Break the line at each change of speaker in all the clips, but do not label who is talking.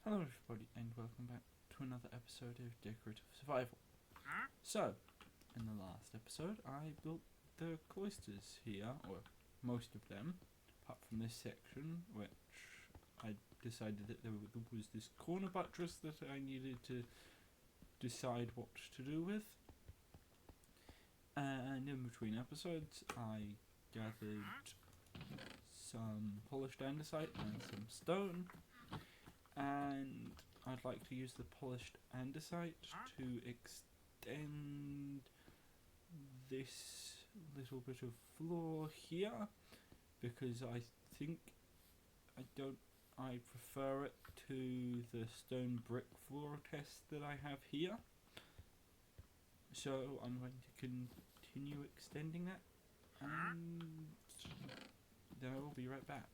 Hello everybody and welcome back to another episode of Decorative Survival. So, in the last episode I built the cloisters here, or most of them, apart from this section which I decided that there was this corner buttress that I needed to decide what to do with. And in between episodes I gathered some polished andesite and some stone. And I'd like to use the polished andesite to extend this little bit of floor here, because I prefer it to the stone brick floor test that I have here. So I'm going to continue extending that, and then I will be right back.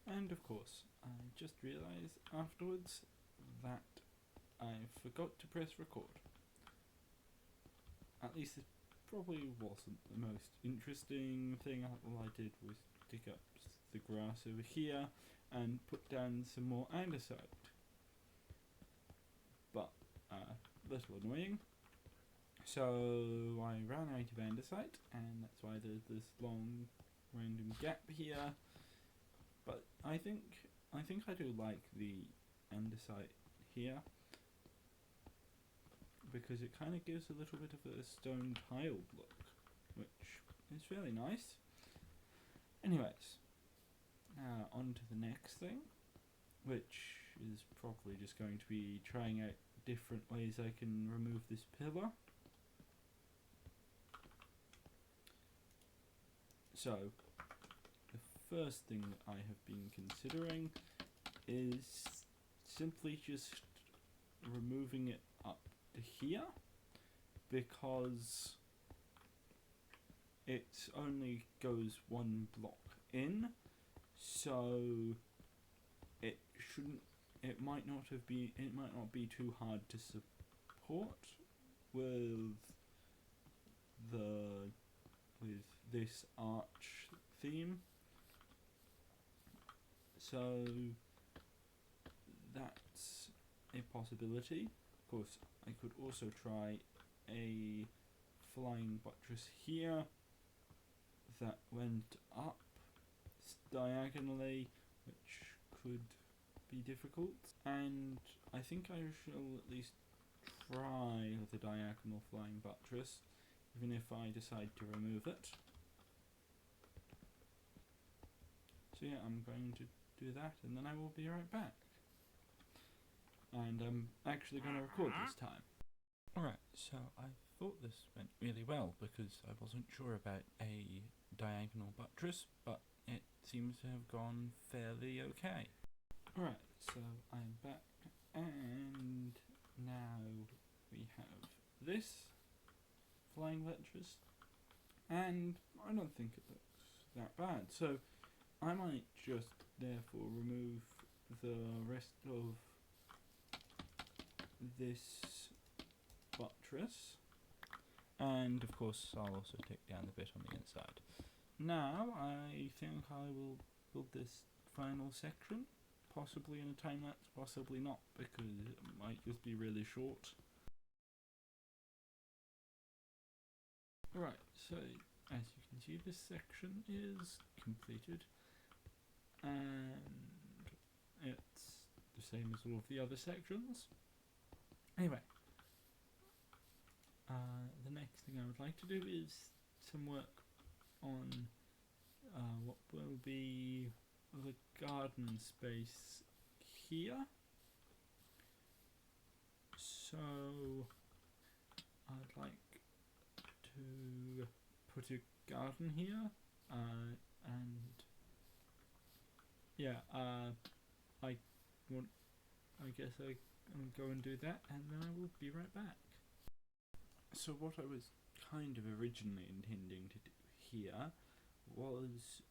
And of course, I just realised afterwards that I forgot to press record. At least it probably wasn't the most interesting thing. All I did was dig up the grass over here and put down some more andesite. But a little annoying. So I ran out of andesite, and that's why there's this long random gap here. But I think I do like the andesite here, because it kind of gives a little bit of a stone tiled look, which is fairly nice. Anyways, now on to the next thing, which is probably just going to be trying out different ways I can remove this pillar. So the first thing that I have been considering is simply just removing it up to here, because it only goes one block in, so it might not be too hard to support with this arch theme. So that's a possibility. Of course, I could also try a flying buttress here that went up diagonally, which could be difficult. And I think I shall at least try the diagonal flying buttress, even if I decide to remove it. So yeah, I'm going to do that, and then I will be right back. And I'm actually going to record this time. Alright, so I thought this went really well, because I wasn't sure about a diagonal buttress, but it seems to have gone fairly okay. Alright, so I'm back, and now we have this flying buttress, and I don't think it looks that bad. So I might just therefore remove the rest of this buttress, and of course I'll also take down the bit on the inside. Now I think I will build this final section, possibly in a time lapse, possibly not, because it might just be really short. Alright, so as you can see, this section is completed, and it's the same as all of the other sections. Anyway, the next thing I would like to do is some work on what will be the garden space here. So I'd like to put a garden here, and yeah, I guess I'll go and do that, and then I will be right back. So what I was kind of originally intending to do here was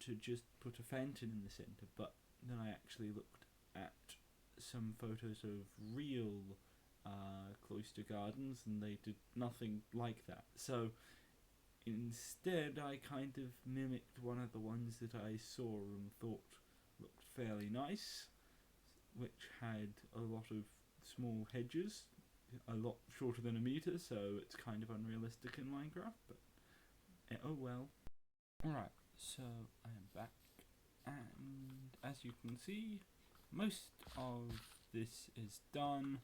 to just put a fountain in the centre, but then I actually looked at some photos of real cloister gardens, and they did nothing like that. So instead I kind of mimicked one of the ones that I saw and thought looked fairly nice. which had a lot of small hedges, a lot shorter than a meter, so it's kind of unrealistic in Minecraft, but oh well. Alright, so I am back, and as you can see, most of this is done.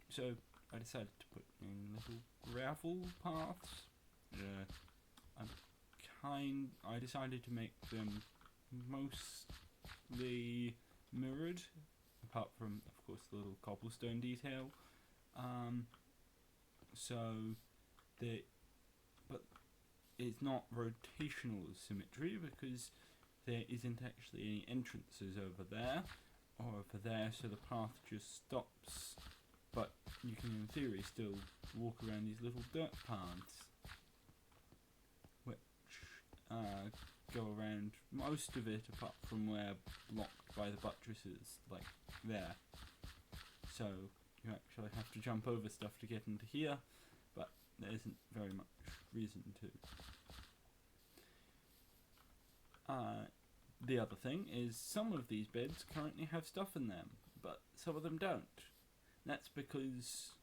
So I decided to put in little gravel paths. I decided to make them mostly mirrored, apart from, of course, the little cobblestone detail. But it's not rotational symmetry because there isn't actually any entrances over there or over there, so the path just stops. But you can, in theory, still walk around these little dirt paths, which go around most of it, apart from where blocked by the buttresses, like there. So you actually have to jump over stuff to get into here, but there isn't very much reason to. The other thing is some of these beds currently have stuff in them, but some of them don't. That's because,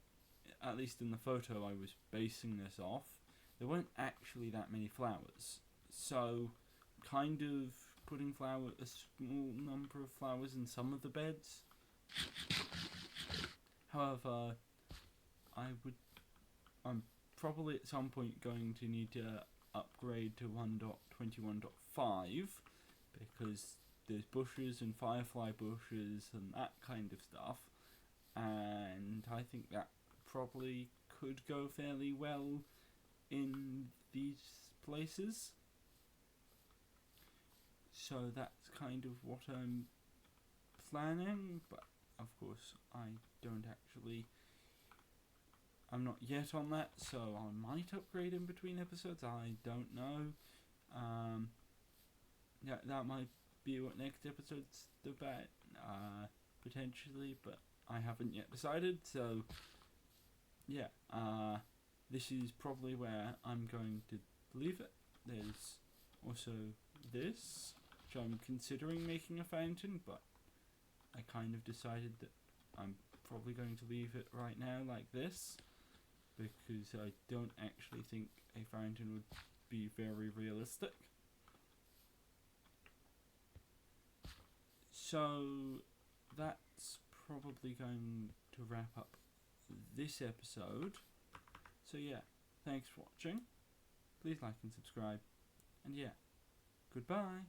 at least in the photo I was basing this off, there weren't actually that many flowers. So, kind of putting a small number of flowers in some of the beds. However, I'm probably at some point going to need to upgrade to 1.21.5 because there's bushes and firefly bushes and that kind of stuff, and I think that probably could go fairly well in these places. So that's kind of what I'm planning, but of course I'm not yet on that, so I might upgrade in between episodes, I don't know. That might be what next episode's about, potentially, but I haven't yet decided, so yeah, this is probably where I'm going to leave it. There's also this, which I'm considering making a fountain, but I kind of decided that I'm probably going to leave it right now like this, because I don't actually think a fountain would be very realistic. So that's probably going to wrap up this episode. So yeah, thanks for watching. Please like and subscribe. And yeah, goodbye.